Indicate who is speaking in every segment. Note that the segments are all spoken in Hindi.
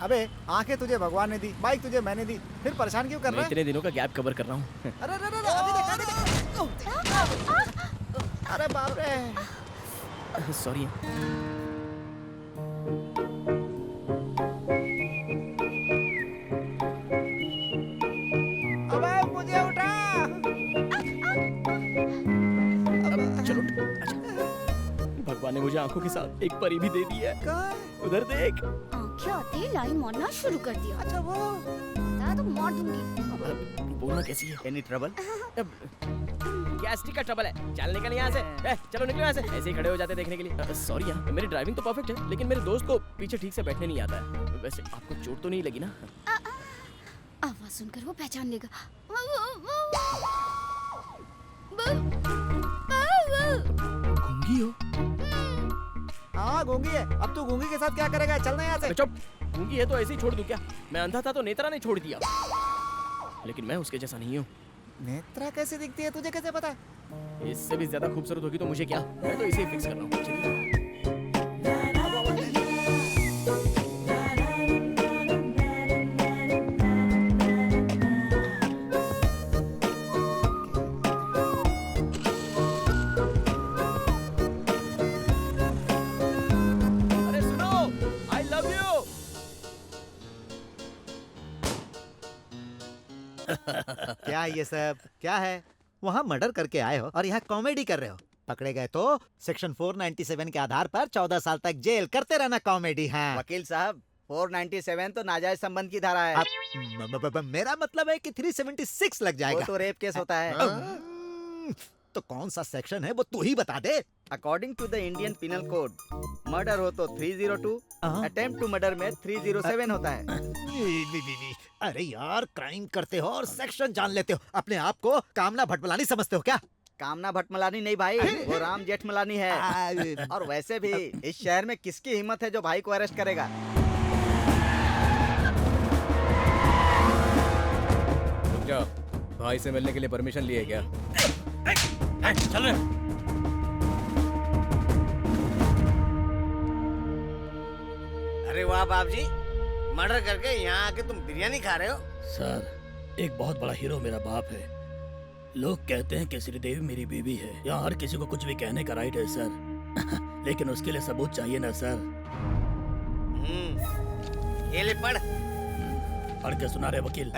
Speaker 1: अबे आंखें तुझे भगवान ने दी, बाइक तुझे मैंने दी, फिर परेशान क्यों कर रहा
Speaker 2: मैं
Speaker 1: है?
Speaker 2: इतने दिनों का गैप कवर कर रहा हूँ।
Speaker 1: अरे अरे अरे अभी देख, अभी देख। अरे बाप रे।
Speaker 2: सॉरी।
Speaker 1: अबे मुझे उठा।
Speaker 2: चलो अच्छा, भगवान ने मुझे आंखों के साथ एक परी भी दे दी है। उधर देख।
Speaker 3: आंखें आते ही लाइन मारना शुरू कर दिया।
Speaker 1: अच्छा वो
Speaker 3: पता तो मार दूंगी।
Speaker 2: बोलना कैसी है?
Speaker 1: Any trouble?
Speaker 2: गैस्ट्रिक का ट्रबल है, चल निकल यहाँ से। चलो निकलो यहाँ से, ऐसे ही खड़े हो जाते देखने के लिए। सॉरी यार, मेरी ड्राइविंग तो परफेक्ट है, लेकिन मेरे दोस्त को पीछे ठीक से बैठने नहीं आता है। वैसे आपको चोट तो नहीं लगी ना?
Speaker 3: आवाज सुनकर वो पहचान लेगा।
Speaker 2: गूंगी हो?
Speaker 1: हाँ गूंगी है। अब तू गूंगी के साथ क्या करेगा? चलना यहाँ से।
Speaker 2: चुप। गूंगी है तो ऐसे ही छोड़ दूं क्या? मैं अंधा था तो नेत्रा ने छोड़ दिया, लेकिन मैं उसके जैसा नहीं हूँ।
Speaker 1: नेत्रा कैसे दिखती है, तुझे कैसे पता?
Speaker 2: इससे भी ज्यादा खूबसूरत होगी तो मुझे क्या, मैं तो इसे ही फिक्स कर रहा हूँ। चलिए। अरे सुनो, I love you।
Speaker 1: क्या ये सब क्या है? वहाँ मर्डर करके आए हो और यहाँ कॉमेडी कर रहे हो। पकड़े गए तो सेक्शन 497 के आधार पर 14 साल तक जेल करते रहना कॉमेडी। हाँ
Speaker 4: वकील साहब 497 तो नाजायज संबंध की धारा है।
Speaker 1: मेरा मतलब है कि 376 लग
Speaker 4: वो
Speaker 1: जाएगा।
Speaker 4: तो रेप केस होता है।
Speaker 1: तो कौन सा सेक्शन है वो तू ही बता दे।
Speaker 4: According to the Indian penal code murder हो तो 302, अटेम्प्ट टू मर्डर में 307 होता है।
Speaker 1: अरे यार क्राइम करते हो और सेक्शन जान लेते हो, अपने आप को कामना भटमलानी समझते हो क्या?
Speaker 4: कामना भटमलानी नहीं भाई, वो राम जेठमलानी है। और वैसे भी इस शहर में किसकी हिम्मत है जो भाई को अरेस्ट करेगा?
Speaker 2: क्या भाई से मिलने के लिए परमिशन लिए क्या? चल रहे।
Speaker 5: अरे वाह बाप जी, मर्डर करके यहाँ आके तुम बिरयानी खा रहे हो?
Speaker 6: सर, एक बहुत बड़ा हीरो मेरा बाप है। लोग कहते हैं कि श्रीदेवी मेरी बीवी है। यहाँ हर किसी को कुछ भी कहने का राइट है सर। लेकिन उसके लिए सबूत चाहिए ना सर।
Speaker 5: ये ले पढ़।
Speaker 6: पढ़ के सुना रहे वकील।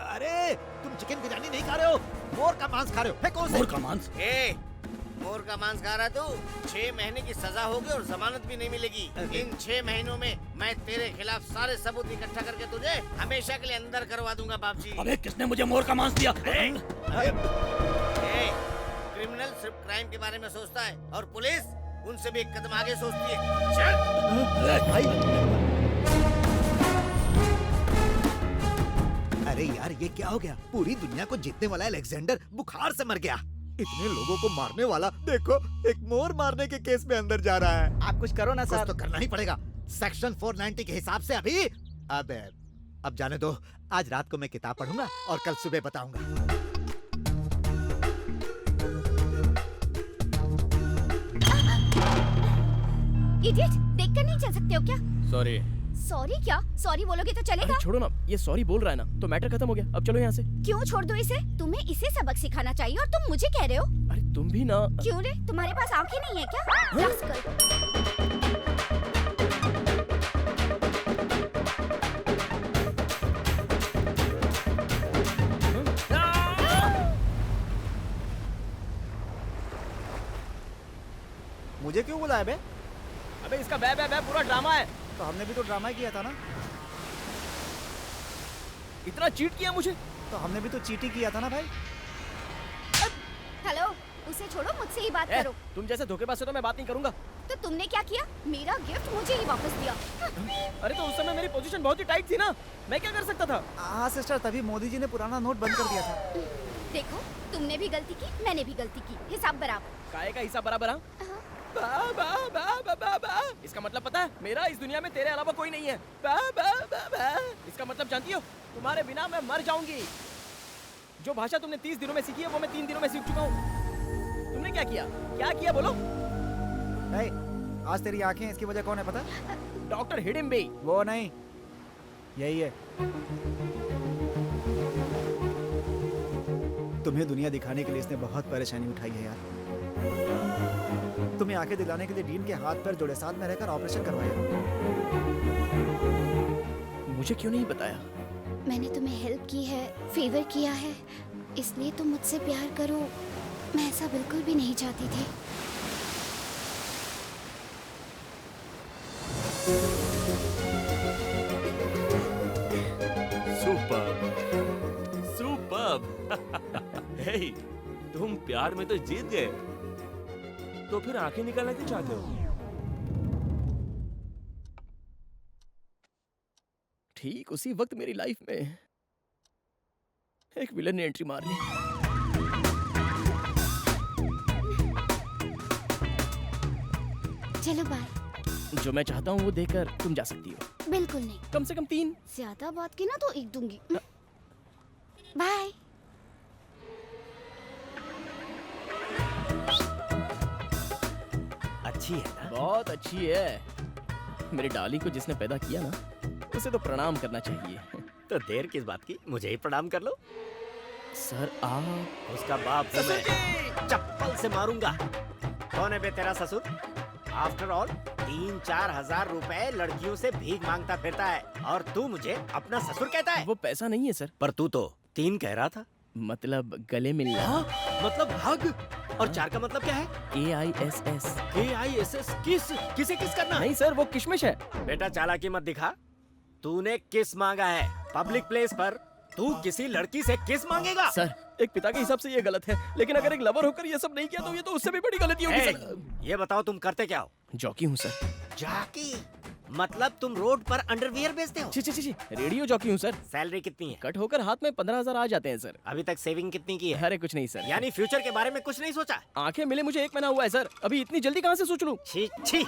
Speaker 1: अरे तुम चिकन बिरयानी नहीं खा रहे हो, मोर का मांस खा रहे हो। फेंको उसे।
Speaker 6: मोर का मांस?
Speaker 5: मोर का मांस खा रहा तू? 6 महीने की सजा होगी और जमानत भी नहीं मिलेगी। इन 6 महीनों में मैं तेरे खिलाफ सारे सबूत इकट्ठा करके तुझे हमेशा के लिए अंदर करवा दूंगा बाप जी।
Speaker 6: अबे किसने मुझे मोर का मांस दिया?
Speaker 5: क्रिमिनल सिर्फ क्राइम के बारे में सोचता है और पुलिस उनसे भी एक कदम आगे सोचती है। चल।
Speaker 1: अरे यार ये क्या हो गया? पूरी दुनिया को जीतने वाला अलेक्जेंडर बुखार से मर गया। इतने लोगों को मारने वाला देखो एक मोर मारने के केस में अंदर जा रहा है।
Speaker 4: आप कुछ करो ना
Speaker 1: कुछ
Speaker 4: सर।
Speaker 1: तो करना ही पड़ेगा। सेक्शन 490 के हिसाब से अभी अब जाने दो। आज रात को मैं किताब पढ़ूंगा और कल सुबह बताऊंगा।
Speaker 3: इडियट, देखकर नहीं चल सकते हो क्या?
Speaker 2: सॉरी।
Speaker 3: सॉरी क्या? सॉरी बोलोगे तो चलेगा?
Speaker 2: छोड़ो ना, ये सॉरी बोल रहा है ना, तो मैटर खत्म हो गया। अब चलो यहाँ से।
Speaker 3: क्यों छोड़ दो इसे? तुम्हें इसे सबक सिखाना चाहिए और तुम मुझे कह रहे हो?
Speaker 2: अरे तुम भी ना।
Speaker 3: क्यों रे, तुम्हारे पास आंखें नहीं है क्या? रास्कल।
Speaker 1: मुझे क्यों बुलाया बे?
Speaker 2: अबे इसका बे बे बे पूरा ड्रामा है।
Speaker 1: तो हमने भी तो ड्रामा ही किया था ना।
Speaker 2: इतना चीट किया मुझे।
Speaker 1: तो हमने भी तो चीटी किया था ना भाई।
Speaker 3: हेलो, उसे छोड़ो, मुझसे ही बात करो।
Speaker 2: तुम जैसे धोखेबाज से तो मैं बात नहीं करूंगा।
Speaker 3: तो तुमने क्या किया? मेरा गिफ्ट मुझे ही वापस दिया।
Speaker 2: अरे तो उस समय मेरी पोजीशन बहुत ही टाइट थी ना, मैं क्या कर सकता था?
Speaker 1: हाँ सिस्टर, तभी मोदी जी ने पुराना नोट बंद कर दिया था।
Speaker 3: देखो, तुमने भी गलती की, मैंने भी गलती की, हिसाब बराबर।
Speaker 2: काहे का हिसाब बराबर? हाँ, बा, बा, बा, बा, बा, बा। इसका मतलब पता है? मेरा इस दुनिया में तेरे अलावा कोई नहीं है। बा, बा, बा, बा। इसका मतलब जानती हो? तुम्हारे बिना मैं मर जाऊंगी। जो भाषा तुमने 30 दिनों में सीखी है वो मैं 3 दिनों में सीख चुका हूँ। तुमने क्या किया? क्या किया बोलो?
Speaker 7: आज तेरी आंखें इसकी वजह कौन है पता?
Speaker 2: डॉक्टर हिडिम्बी।
Speaker 7: वो नहीं, यही है। तुम्हें दुनिया दिखाने के लिए इसने बहुत परेशानी उठाई है यार। तुम्हें आंखें दिलाने के लिए डीन के हाथ पैर जोड़े, साथ में रहकर ऑपरेशन करवाया।
Speaker 2: मुझे क्यों नहीं बताया?
Speaker 3: मैंने तुम्हें हेल्प की है, फेवर किया है, इसलिए तुम मुझसे प्यार करो। मैं ऐसा बिल्कुल भी नहीं चाहती थी।
Speaker 8: सुपर्ब। हे, तुम प्यार में तो जीत गए, तो फिर आंखें निकालना क्यों चाहते हो?
Speaker 2: ठीक उसी वक्त मेरी लाइफ में एक विलन ने एंट्री मार ली।
Speaker 3: चलो बाय।
Speaker 2: जो मैं चाहता हूँ वो देकर तुम जा सकती हो।
Speaker 3: बिल्कुल नहीं,
Speaker 2: कम से कम 3।
Speaker 3: ज्यादा बात की ना तो एक दूंगी। बाय।
Speaker 5: अच्छी है ना?
Speaker 2: बहुत अच्छी है। मेरी डार्लिंग को जिसने पैदा किया ना, उसे तो प्रणाम करना चाहिए।
Speaker 5: तो देर किस बात की, मुझे ही प्रणाम कर लो।
Speaker 2: सर आप
Speaker 5: उसका बाप को मैं चप्पल से मारूंगा। कौन है बे तेरा ससुर? आफ्टर ऑल 3-4 हजार रुपए लड़कियों से भीख मांगता फिरता है, और तू मुझे अपना ससुर कहता है?
Speaker 2: वो पैसा नहीं है सर।
Speaker 5: पर तू तो 3 कह रहा था।
Speaker 2: मतलब गले मिलना।
Speaker 5: हाँ? मतलब हग। और 4 का मतलब क्या है?
Speaker 2: AISS।
Speaker 5: AISS किस? किसे किस करना?
Speaker 2: नहीं सर, वो किशमिश है।
Speaker 5: बेटा चालाकी मत दिखा। तूने किस मांगा है पब्लिक प्लेस पर? तू किसी लड़की से किस मांगेगा?
Speaker 2: सर, एक पिता के हिसाब से ये गलत है, लेकिन अगर एक लवर होकर ये सब नहीं किया तो ये तो उससे भी बड़ी गलती होगी सर।
Speaker 5: ये बताओ तुम करते क्या हो?
Speaker 2: जॉकी हूँ सर।
Speaker 5: जॉकी? मतलब तुम रोड पर अंडरवियर बेचते हो?
Speaker 2: छी, रेडियो जॉकी हूँ सर।
Speaker 5: सैलरी कितनी है?
Speaker 2: कट होकर हाथ में 15,000 आ जाते हैं सर।
Speaker 5: अभी तक सेविंग कितनी की है?
Speaker 2: अरे कुछ नहीं सर।
Speaker 5: यानी फ्यूचर के बारे में कुछ नहीं सोचा?
Speaker 2: आंखें मिले मुझे 1 महीना हुआ है सर, अभी इतनी जल्दी कहाँ से सोच लूं?
Speaker 5: छी छी,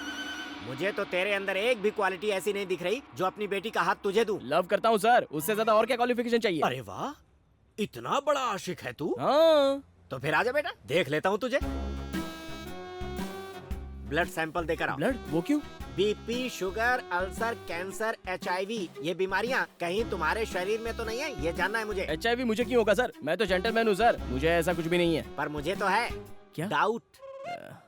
Speaker 5: मुझे तो तेरे अंदर एक भी क्वालिटी ऐसी नहीं दिख रही जो अपनी बेटी का हाथ तुझे दूं।
Speaker 2: लव करता हूँ सर, उससे ज्यादा और क्या क्वालिफिकेशन चाहिए?
Speaker 5: अरे वाह, इतना बड़ा आशिक है तू?
Speaker 2: हाँ।
Speaker 5: तो फिर आजा बेटा, देख लेता हूँ तुझे। ब्लड सैंपल देकर आओ।
Speaker 2: ब्लड? वो क्यों?
Speaker 5: BP, sugar, ulcer, cancer, HIV, ये बीमारियाँ कहीं तुम्हारे शरीर में तो नहीं है, ये जानना है मुझे।
Speaker 2: HIV मुझे क्यों होगा सर? मैं तो जेंटलमैन हूँ सर, मुझे ऐसा कुछ भी नहीं है।
Speaker 5: पर मुझे तो है।
Speaker 2: क्या?
Speaker 5: डाउट।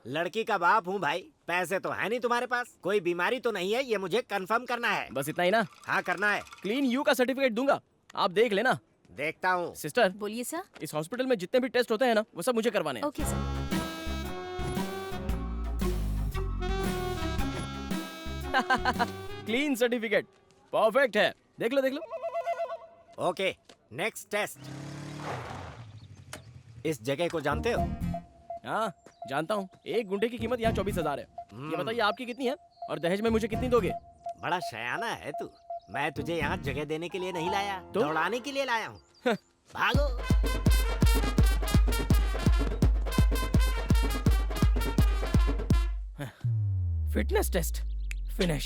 Speaker 5: लड़की का बाप हूँ भाई, पैसे तो है नहीं तुम्हारे पास, कोई बीमारी तो नहीं है, ये मुझे कंफर्म करना है।
Speaker 2: बस इतना ही ना?
Speaker 5: हाँ करना है।
Speaker 2: क्लीन यू का सर्टिफिकेट दूंगा, आप देख लेना।
Speaker 5: देखता हूँ।
Speaker 2: सिस्टर,
Speaker 9: बोलिए सर।
Speaker 2: इस हॉस्पिटल में जितने भी टेस्ट होते हैं ना, वो सब मुझे करवाने हैं।
Speaker 9: Okay sir.
Speaker 2: Clean certificate, perfect है। देख लो देख लो।
Speaker 5: Okay, next test. इस जगह को जानते हो?
Speaker 2: हाँ जानता हूँ, 1 गुंठे की कीमत यहाँ 24,000 है। ये बताइए आपकी कितनी है, और दहेज में मुझे कितनी दोगे?
Speaker 5: बड़ा शयाना है तू। मैं तुझे यहाँ जगह देने के लिए नहीं लाया,
Speaker 2: तो?
Speaker 5: दौड़ाने के लिए लाया हूँ। भागो।
Speaker 2: Fitness test finish.